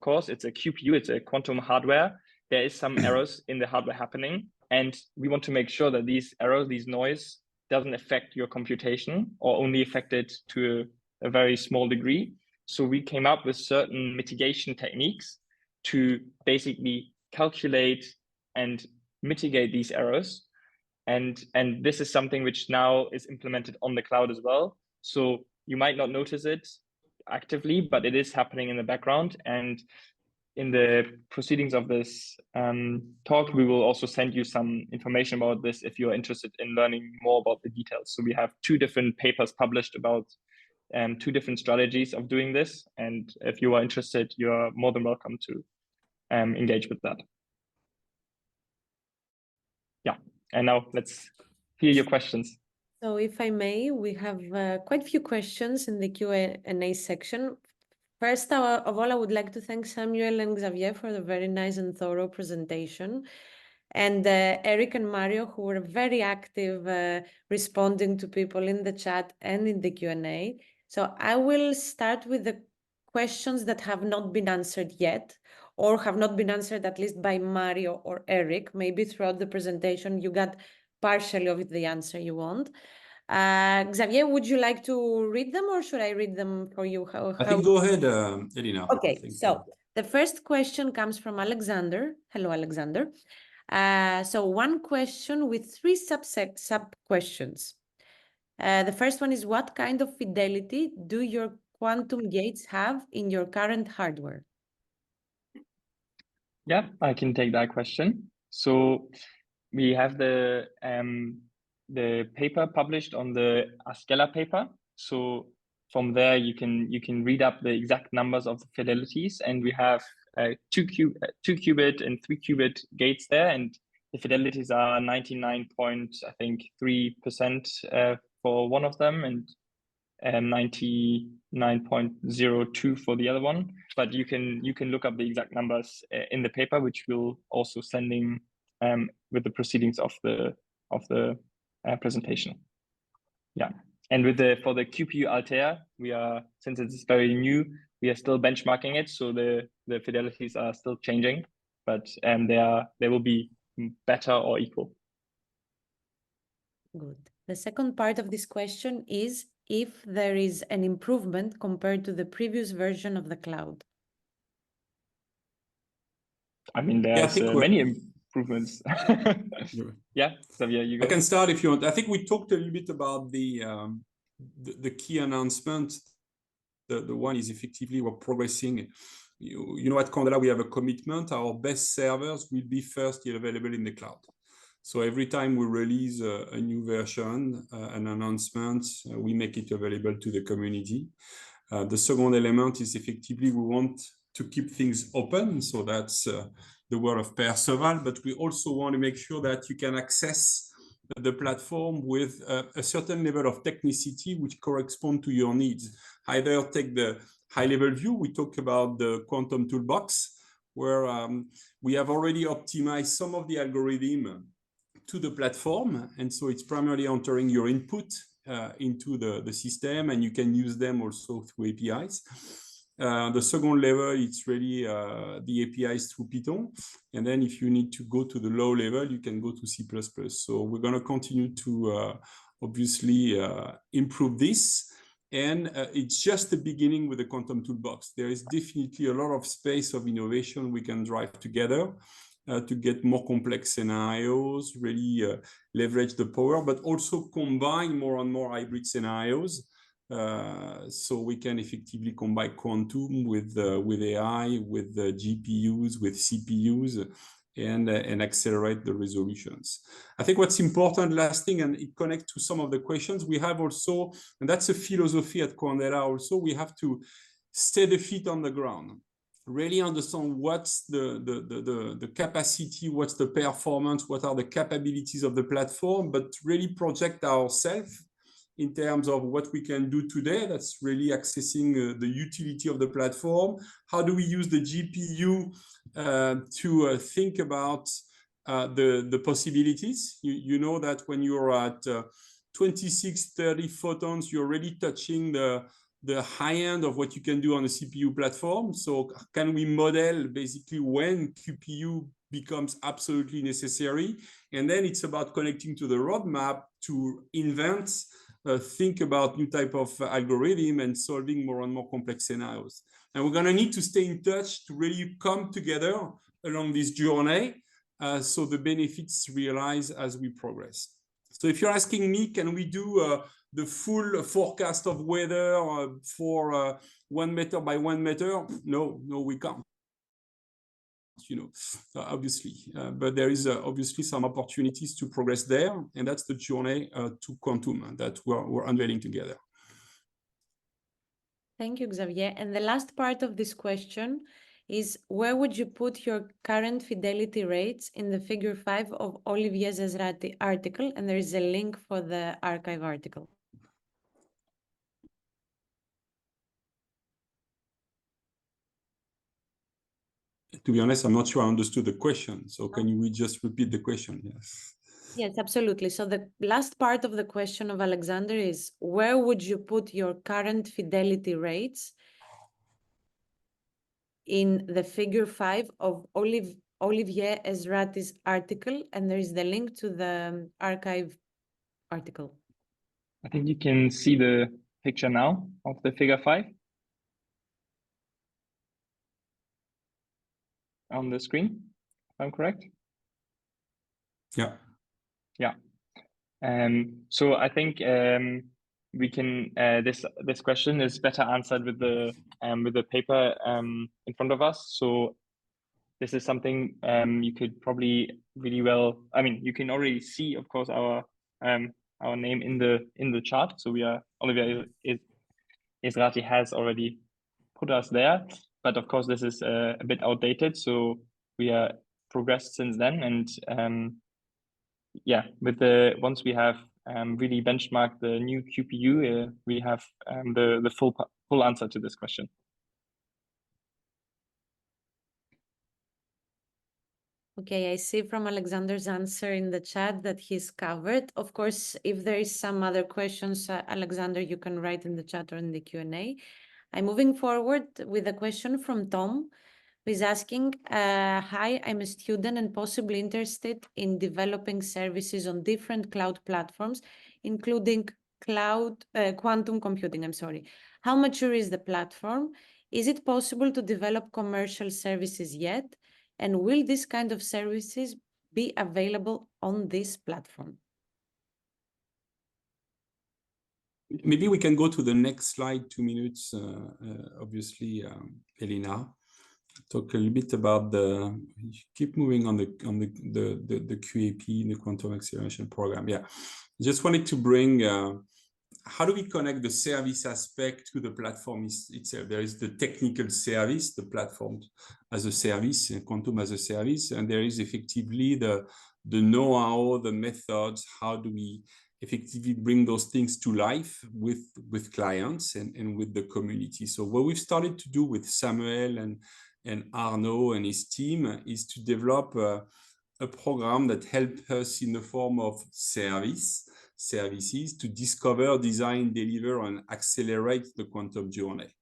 course, it's a QPU, it's a quantum hardware. There is some errors in the hardware happening. And we want to make sure that these errors, these noise, doesn't affect your computation or only affect it to a very small degree. So we came up with certain mitigation techniques to basically calculate and mitigate these errors. And this is something which now is implemented on the cloud as well. So you might not notice it actively, but it is happening in the background. And in the proceedings of this talk, we will also send you some information about this if you're interested in learning more about the details. So we have 2 different papers published about 2 different strategies of doing this. And if you are interested, you're more than welcome to engage with that. Yeah, and now let's hear your questions. So if I may, we have quite a few questions in the Q&A section. First of all, I would like to thank Samuel and Xavier for the very nice and thorough presentation. And Eric and Mario, who were very active responding to people in the chat and in the Q&A. So I will start with the questions that have not been answered yet, or have not been answered at least by Mario or Eric. Maybe throughout the presentation, you got partially of the answer you want. Xavier, would you like to read them, or should I read them for you? I think go ahead, Elina. Okay, so the first question comes from Alexander. Hello, Alexander. So one question with 3 sub-questions. The first one is, what kind of fidelity do your quantum gates have in your current hardware? Yeah, I can take that question. So we have the paper published on the Ascala paper. So from there, you can read up the exact numbers of the fidelities, and we have 2 qubit and 3 qubit gates there, and the fidelities are 99.3% for one of them, and 99.02 for the other one. But you can look up the exact numbers in the paper, which we'll also sending with the proceedings of the presentation. Yeah, and for the QPU Altair, we are, since it's very new, we are still benchmarking it, so the fidelities are still changing, but they will be better or equal. Good. The second part of this question is if there is an improvement compared to the previous version of the cloud. I mean, there's many improvements. Yeah, Xavier, you go. I can start if you want. I think we talked a little bit about the key announcement. The one is effectively we're progressing. You know, at Quandela, we have a commitment. Our best servers will be first available in the cloud. So every time we release a new version, an announcement, we make it available to the community. The second element is effectively we want to keep things open. So that's the word of Perceval, but we also want to make sure that you can access the platform with a certain level of technicity which correspond to your needs. Either take the high-level view, we talk about the quantum toolbox, where we have already optimized some of the algorithm to the platform. And so it's primarily entering your input into the system, and you can use them also through APIs. The second level, it's really the APIs through Python. And then if you need to go to the low level, you can go to C++. So we're going to continue to obviously improve this. And it's just the beginning with the quantum toolbox. There is definitely a lot of space of innovation we can drive together to get more complex scenarios, really leverage the power, but also combine more and more hybrid scenarios. So we can effectively combine quantum with AI, with GPUs, with CPUs, and accelerate the resolutions. I think what's important, last thing, and it connects to some of the questions we have also, and that's a philosophy at Quandela also, we have to stay the feet on the ground. Really understand what's the capacity, what's the performance, what are the capabilities of the platform, but really project ourselves in terms of what we can do today. That's really accessing the utility of the platform. How do we use the GPU to think about the possibilities? You know that when you're at 26, 30 photons, you're already touching the high end of what you can do on a CPU platform. So can we model basically when QPU becomes absolutely necessary? And then it's about connecting to the roadmap to invent, think about new type of algorithm and solving more and more complex scenarios. And we're going to need to stay in touch to really come together along this journey so the benefits realize as we progress. So if you're asking me, can we do the full forecast of weather for 1 meter by 1 meter? No, we can't. You know, obviously, but there is obviously some opportunities to progress there, and that's the journey to quantum that we're unveiling together. Thank you, Xavier. And the last part of this question is, where would you put your current fidelity rates in the figure 5 of Olivier Zesrati article? And there is a link for the archive article. To be honest, I'm not sure I understood the question. So can you just repeat the question? Yes. Yes, absolutely. So the last part of the question of Alexander is, where would you put your current fidelity rates in the figure 5 of Olivier Ezrati's article? And there is the link to the archive article. I think you can see the picture now of the figure 5 on the screen, if I'm correct. Yeah. So I think we can this question is better answered with the paper in front of us. So this is something you could probably really well. I mean, you can already see, of course, our name in the chart. So we are Olivier Ezrati has already put us there, but of course this is a bit outdated. So we are progressed since then, and yeah, with once we have really benchmark the new QPU, we have the full answer to this question. Okay, I see from Alexander's answer in the chat that he's covered. Of course, if there is some other questions, Alexander, you can write in the chat or in the Q&A. I'm moving forward with a question from Tom, who is asking, hi, I'm a student and possibly interested in developing services on different cloud platforms, including quantum computing, I'm sorry. How mature is the platform? Is it possible to develop commercial services yet? And will this kind of services be available on this platform? Maybe we can go to the next slide, 2 minutes, obviously, Elena. Talk a little bit about keep moving on the QAP, the Quantum Acceleration Program. Yeah, just wanted to bring, how do we connect the service aspect to the platform itself? There is the technical service, the platform as a service, and quantum as a service, and there is effectively the know-how, the methods, how do we effectively bring those things to life with clients and with the community. So what we've started to do with Samuel and Arnaud and his team is to develop a program that helps us in the form of services to discover, design, deliver, and accelerate the quantum journey.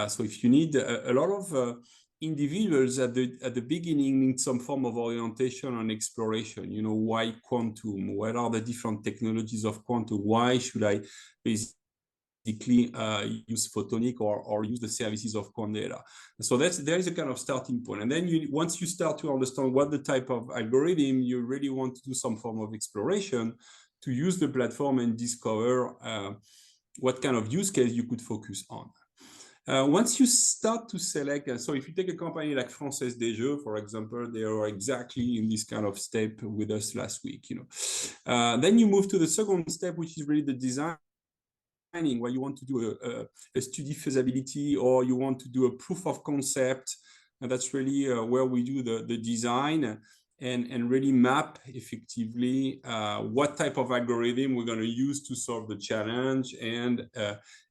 So if you need a lot of individuals at the beginning need some form of orientation and exploration. You know, why quantum? What are the different technologies of quantum? Why should I basically use photonic or use the services of Quandela? So there is a kind of starting point. And then once you start to understand what the type of algorithm you really want to do some form of exploration, to use the platform and discover what kind of use case you could focus on. Once you start to select, so if you take a company like Française des Jeux, for example, they are exactly in this kind of step with us last week. You know, then you move to the second step, which is really the design, where you want to do a study feasibility, or you want to do a proof of concept, and that's really where we do the design and really map effectively what type of algorithm we're going to use to solve the challenge, and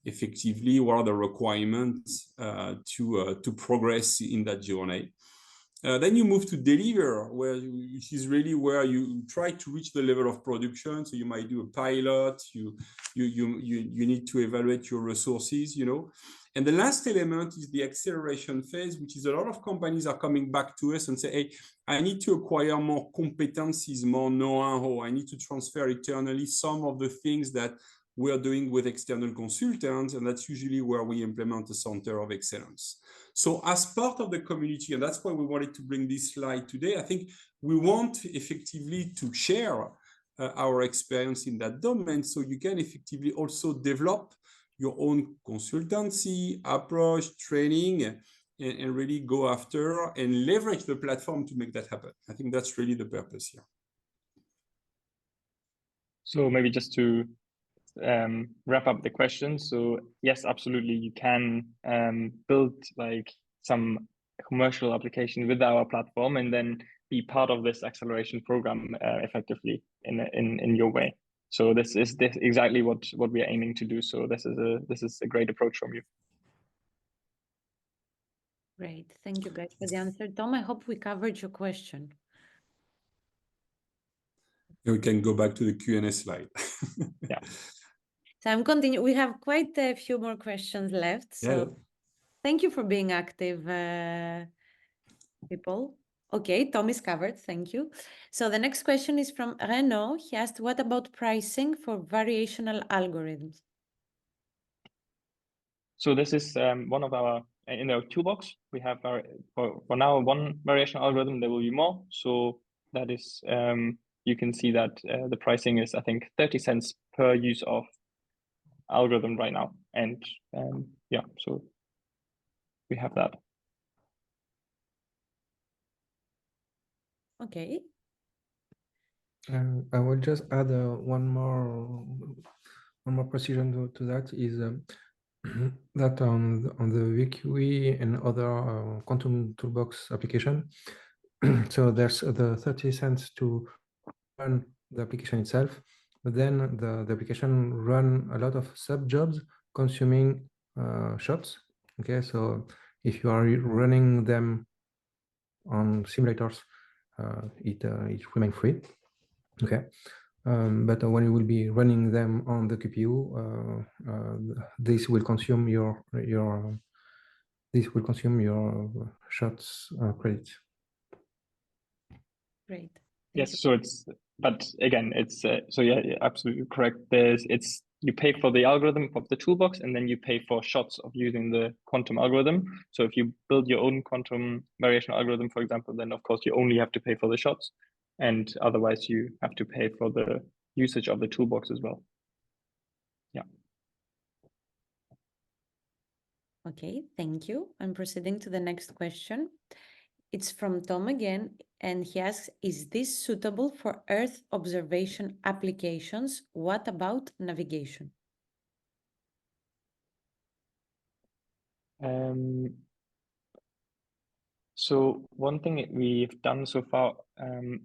effectively what are the requirements to progress in that journey. Then you move to deliver, which is really where you try to reach the level of production. So you might do a pilot, you need to evaluate your resources, you know. And the last element is the acceleration phase, which is a lot of companies are coming back to us and say, hey, I need to acquire more competencies, more know-how. I need to transfer internally some of the things that we are doing with external consultants, and that's usually where we implement a center of excellence. So as part of the community, and that's why we wanted to bring this slide today, I think we want effectively to share our experience in that domain, so you can effectively also develop your own consultancy, approach, training, and really go after and leverage the platform to make that happen. I think that's really the purpose here. So maybe just to wrap up the question. So yes, absolutely, you can build like some commercial application with our platform and then be part of this acceleration program effectively in your way. So this is exactly what we are aiming to do. So this is a great approach from you. Great, thank you guys for the answer. Tom, I hope we covered your question. We can go back to the Q&A slide. Yeah. So I'm continuing. We have quite a few more questions left. So yeah. Thank you for being active, people. Okay, Tom is covered. Thank you. So the next question is from Renaud. He asked, what about pricing for variational algorithms? So this is one of our, in our toolbox, we have for now one variational algorithm. There will be more. So that is, you can see that the pricing is, I think, 30 cents per use of algorithm right now. And yeah, so we have that. Okay. I will just add one more precision to that is that on the VQE and other quantum toolbox application, so there's the 30 cents to run the application itself, but then the application run a lot of sub jobs consuming shots. Okay, so if you are running them on simulators, it remains free. Okay, but when you will be running them on the QPU, this will consume your shots credits. Great. Yes, so it's, but again, it's so yeah, absolutely correct. It's you pay for the algorithm of the toolbox, and then you pay for shots of using the quantum algorithm. So if you build your own quantum variation algorithm, for example, then of course you only have to pay for the shots, and otherwise you have to pay for the usage of the toolbox as well. Yeah. Okay, thank you. I'm proceeding to the next question. It's from Tom again, and he asks, is this suitable for Earth observation applications? What about navigation? So one thing that we've done so far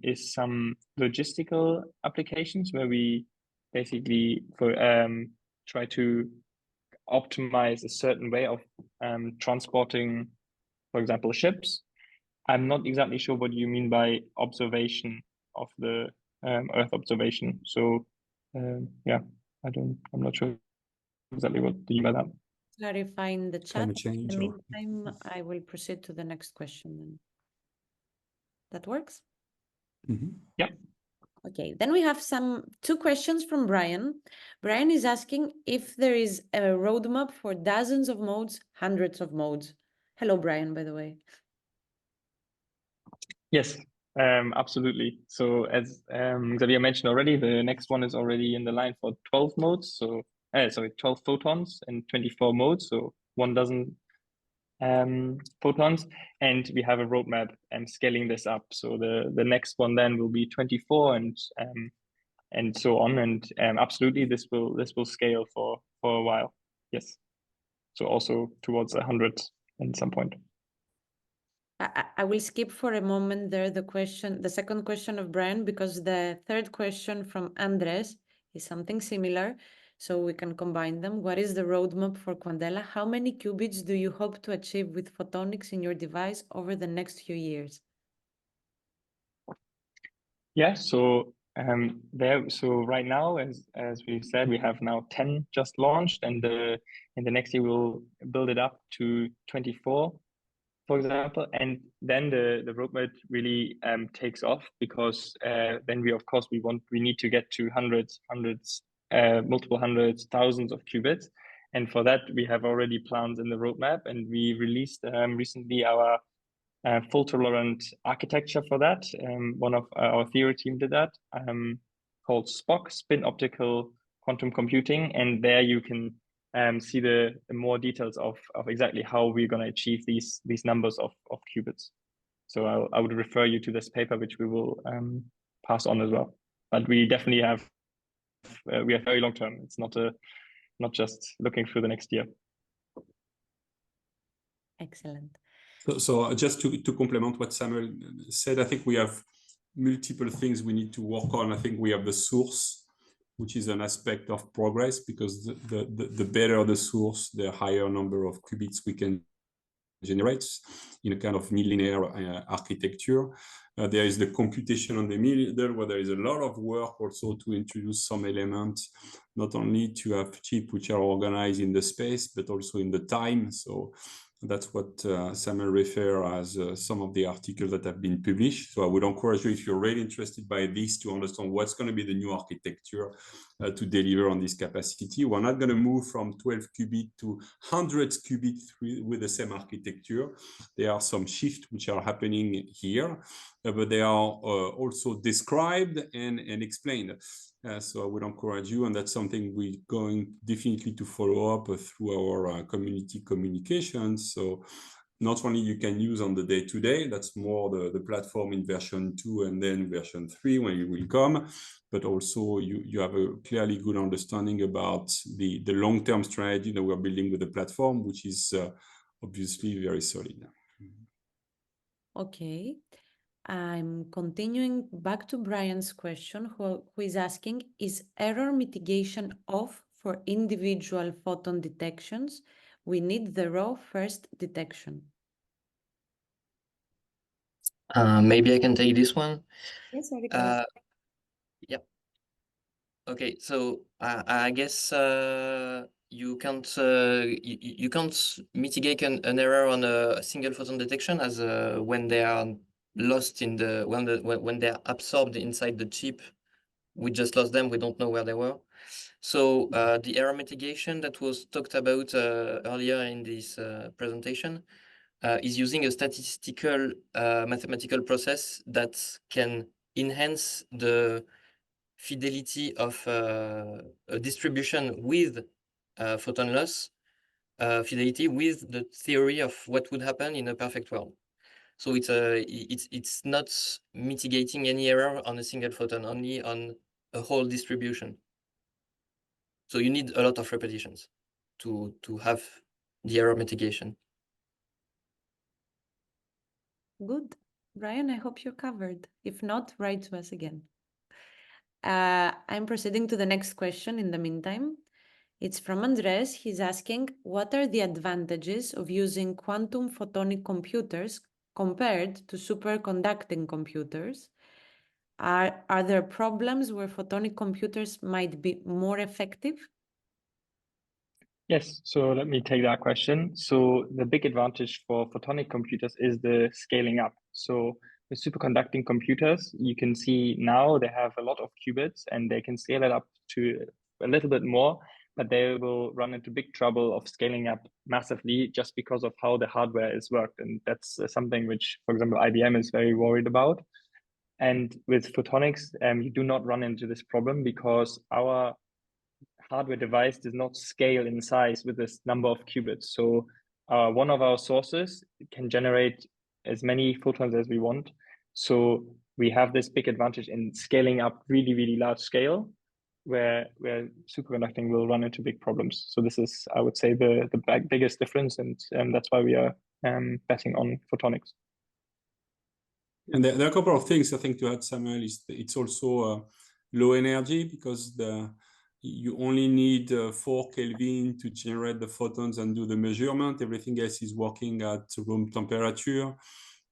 is some logistical applications where we basically try to optimize a certain way of transporting, for example, ships. I'm not exactly sure what you mean by observation of the Earth observation. So yeah, I'm not sure exactly what you mean by that. Clarify in the chat. Climate change. In the meantime, I will proceed to the next question then. That works? Yeah. Okay, then we have two questions from Brian. Brian is asking if there is a roadmap for dozens of modes, hundreds of modes. Hello, Brian, by the way. Yes, absolutely. So as Xavier mentioned already, the next one is already in the line for 12 modes. So 12 photons and 24 modes. So 12 photons, and we have a roadmap scaling this up. So the next one then will be 24 and so on. And absolutely, this will scale for a while. Yes. So also towards 100 at some point. I will skip for a moment there the second question of Brian, because the third question from Andres is something similar, so we can combine them. What is the roadmap for Quandela? How many qubits do you hope to achieve with photonics in your device over the next few years? Yeah, so right now, as we said, we have now 10 just launched, and in the next year we'll build it up to 24. For example, and then the roadmap really takes off, because then we need to get to multiple hundreds, thousands of qubits, and for that we have already plans in the roadmap, and we released recently our fault tolerant architecture for that. One of our theory team did that, called SPOC, Spin Optical Quantum Computing, and there you can see the more details of exactly how we're going to achieve these numbers of qubits. So I would refer you to this paper, which we will pass on as well. But we definitely have we are very long term. It's not just looking through the next year. Excellent. So just to complement what Samuel said, I think we have multiple things we need to work on. I think we have the source, which is an aspect of progress, because the better the source, the higher number of qubits we can generate in a kind of nonlinear architecture. There is the computation on the middle, where there is a lot of work also to introduce some elements, not only to have chips which are organized in the space, but also in the time. So that's what Samuel refers as some of the articles that have been published. So I would encourage you, if you're really interested by this, to understand what's going to be the new architecture to deliver on this capacity. We're not going to move from 12 qubit to hundreds qubit with the same architecture. There are some shifts which are happening here, but they are also described and explained. So I would encourage you, and that's something we're going definitely to follow up through our community communications. So not only you can use on the day-to-day, that's more the platform in version 2 and then version 3 when it will come, but also you have a clearly good understanding about the long-term strategy that we're building with the platform, which is obviously very solid. Okay. I'm continuing back to Brian's question, who is asking, is error mitigation off for individual photon detections? We need the raw first detection. Maybe I can take this one. Yes, Erika. Yep. Okay, so I guess you can't mitigate an error on a single photon detection as when they are lost in when they are absorbed inside the chip. We just lost them. We don't know where they were. So the error mitigation that was talked about earlier in this presentation is using a statistical mathematical process that can enhance the fidelity of a distribution with photon loss fidelity with the theory of what would happen in a perfect world. So it's not mitigating any error on a single photon, only on a whole distribution. So you need a lot of repetitions to have the error mitigation. Good. Brian, I hope you're covered. If not, write to us again. I'm proceeding to the next question in the meantime. It's from Andres. He's asking, what are the advantages of using quantum photonic computers compared to superconducting computers? Are there problems where photonic computers might be more effective? Yes, so let me take that question. So the big advantage for photonic computers is the scaling up. So with superconducting computers, you can see now they have a lot of qubits and they can scale it up to a little bit more, but they will run into big trouble of scaling up massively just because of how the hardware is worked. And that's something which, for example, IBM is very worried about. And with photonics, you do not run into this problem because our hardware device does not scale in size with this number of qubits. So one of our sources can generate as many photons as we want. So we have this big advantage in scaling up really, really large scale, where superconducting will run into big problems. So this is, I would say, the biggest difference, and that's why we are betting on photonics. And there are a couple of things I think to add, Samuel. It's also low energy because you only need 4 Kelvin to generate the photons and do the measurement. Everything else is working at room temperature.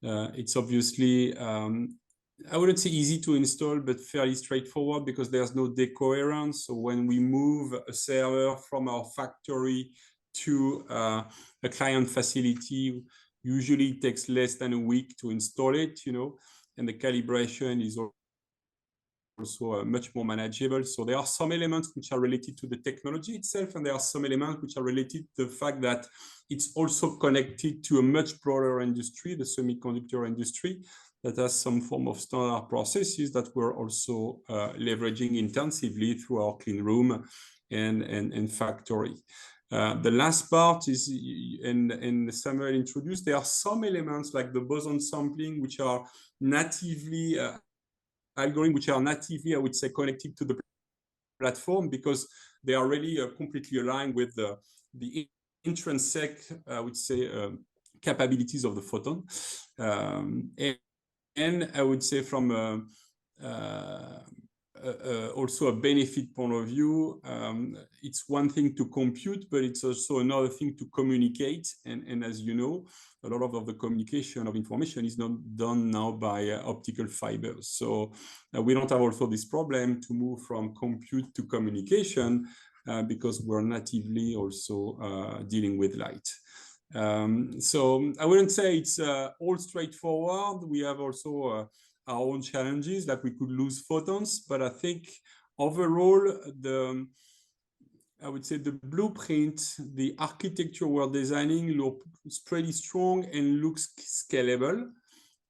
It's obviously, I wouldn't say easy to install, but fairly straightforward because there's no decoherence. So when we move a server from our factory to a client facility, usually it takes less than a week to install it, and the calibration is also much more manageable. So there are some elements which are related to the technology itself, and there are some elements which are related to the fact that it's also connected to a much broader industry, the semiconductor industry, that has some form of standard processes that we're also leveraging intensively through our clean room and factory. The last part is, and Samuel introduced, there are some elements like the boson sampling, which are natively algorithms which are natively, I would say, connected to the platform because they are really completely aligned with the intrinsic, I would say, capabilities of the photon. And I would say from also a benefit point of view, it's one thing to compute, but it's also another thing to communicate. And as you know, a lot of the communication of information is not done now by optical fibers. So we don't have also this problem to move from compute to communication because we're natively also dealing with light. So I wouldn't say it's all straightforward. We have also our own challenges, like we could lose photons, but I think overall, I would say the blueprint, the architecture we're designing looks pretty strong and looks scalable.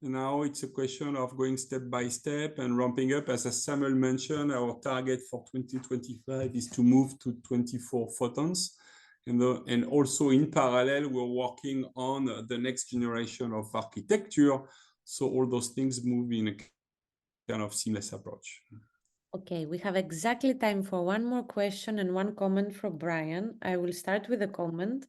Now it's a question of going step by step and ramping up. As Samuel mentioned, our target for 2025 is to move to 24 photons. And also in parallel, we're working on the next generation of architecture. So all those things move in a kind of seamless approach. Okay, we have exactly time for one more question and one comment from Brian. I will start with a comment,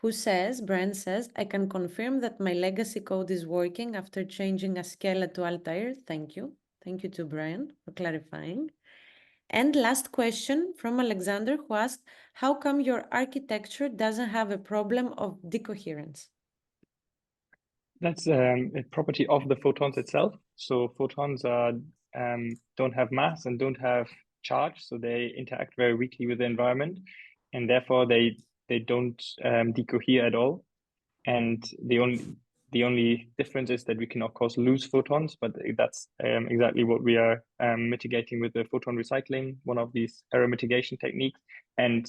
Brian says, I can confirm that my legacy code is working after changing a Scala to Altair. Thank you. Thank you to Brian for clarifying. And last question from Alexander, who asked, how come your architecture doesn't have a problem of decoherence? That's a property of the photons itself. So photons don't have mass and don't have charge, so they interact very weakly with the environment, and therefore they don't decohere at all. And the only difference is that we can of course lose photons, but that's exactly what we are mitigating with the photon recycling, one of these error mitigation techniques, and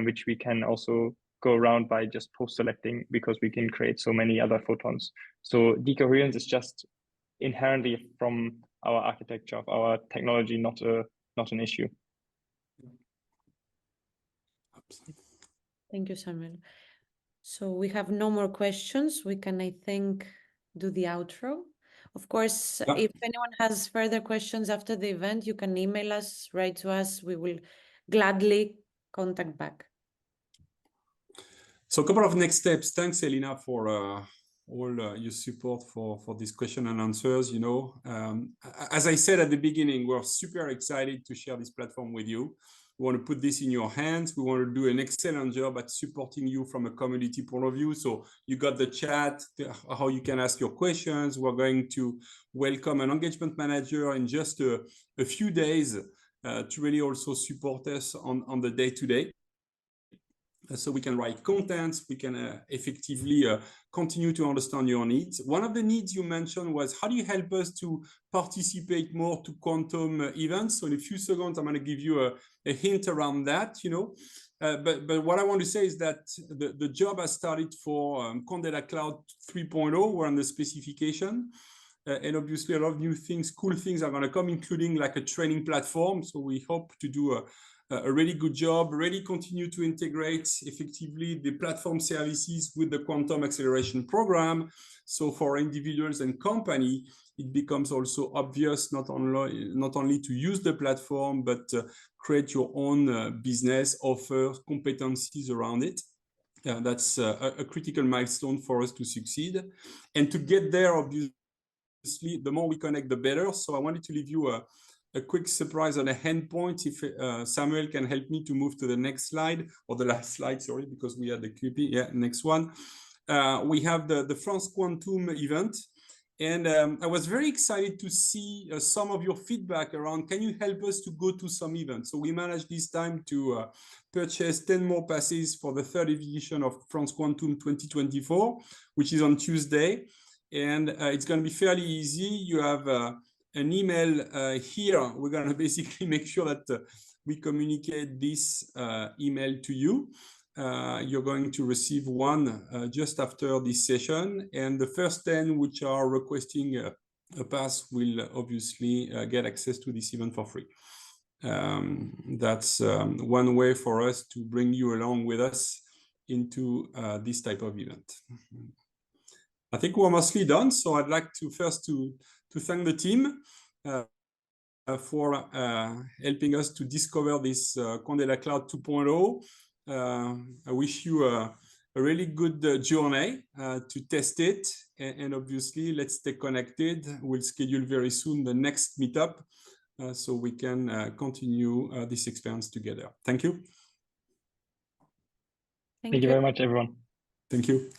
which we can also go around by just post-selecting, because we can create so many other photons. So decoherence is just inherently from our architecture of our technology, not an issue. Thank you, Samuel. So we have no more questions. We can, I think, do the outro. Of course, if anyone has further questions after the event, you can email us, write to us. We will gladly contact back. So a couple of next steps. Thanks, Elena, for all your support for this question and answers. You know, as I said at the beginning, we're super excited to share this platform with you. We want to put this in your hands. We want to do an excellent job at supporting you from a community point of view. So you got the chat, how you can ask your questions. We're going to welcome an engagement manager in just a few days to really also support us on the day-to-day. So we can write contents, we can effectively continue to understand your needs. One of the needs you mentioned was, how do you help us to participate more to quantum events? So in a few seconds, I'm going to give you a hint around that, you know. But what I want to say is that the job has started for Quandela Cloud 3.0. We're on the specification. And obviously a lot of new things, cool things are going to come, including like a training platform. So we hope to do a really good job, really continue to integrate effectively the platform services with the quantum acceleration program. So for individuals and company, it becomes also obvious not only to use the platform, but create your own business, offer competencies around it. That's a critical milestone for us to succeed. And to get there, obviously, the more we connect, the better. So I wanted to leave you a quick surprise on a endpoint. If Samuel can help me to move to the next slide, or the last slide, sorry, because we had the QP. Yeah, next one. We have the France Quantum event. And I was very excited to see some of your feedback around, can you help us to go to some events? So we managed this time to purchase 10 more passes for the 3rd edition of France Quantum 2024, which is on Tuesday. And it's going to be fairly easy. You have an email here. We're going to basically make sure that we communicate this email to you. You're going to receive one just after this session. And the first 10 which are requesting a pass will obviously get access to this event for free. That's one way for us to bring you along with us into this type of event. I think we're mostly done, so I'd like to first to thank the team for helping us to discover this Quandela Cloud 2.0. I wish you a really good journey to test it, and obviously let's stay connected. We'll schedule very soon the next meetup so we can continue this experience together. Thank you. Thank you very much, everyone. Thank you.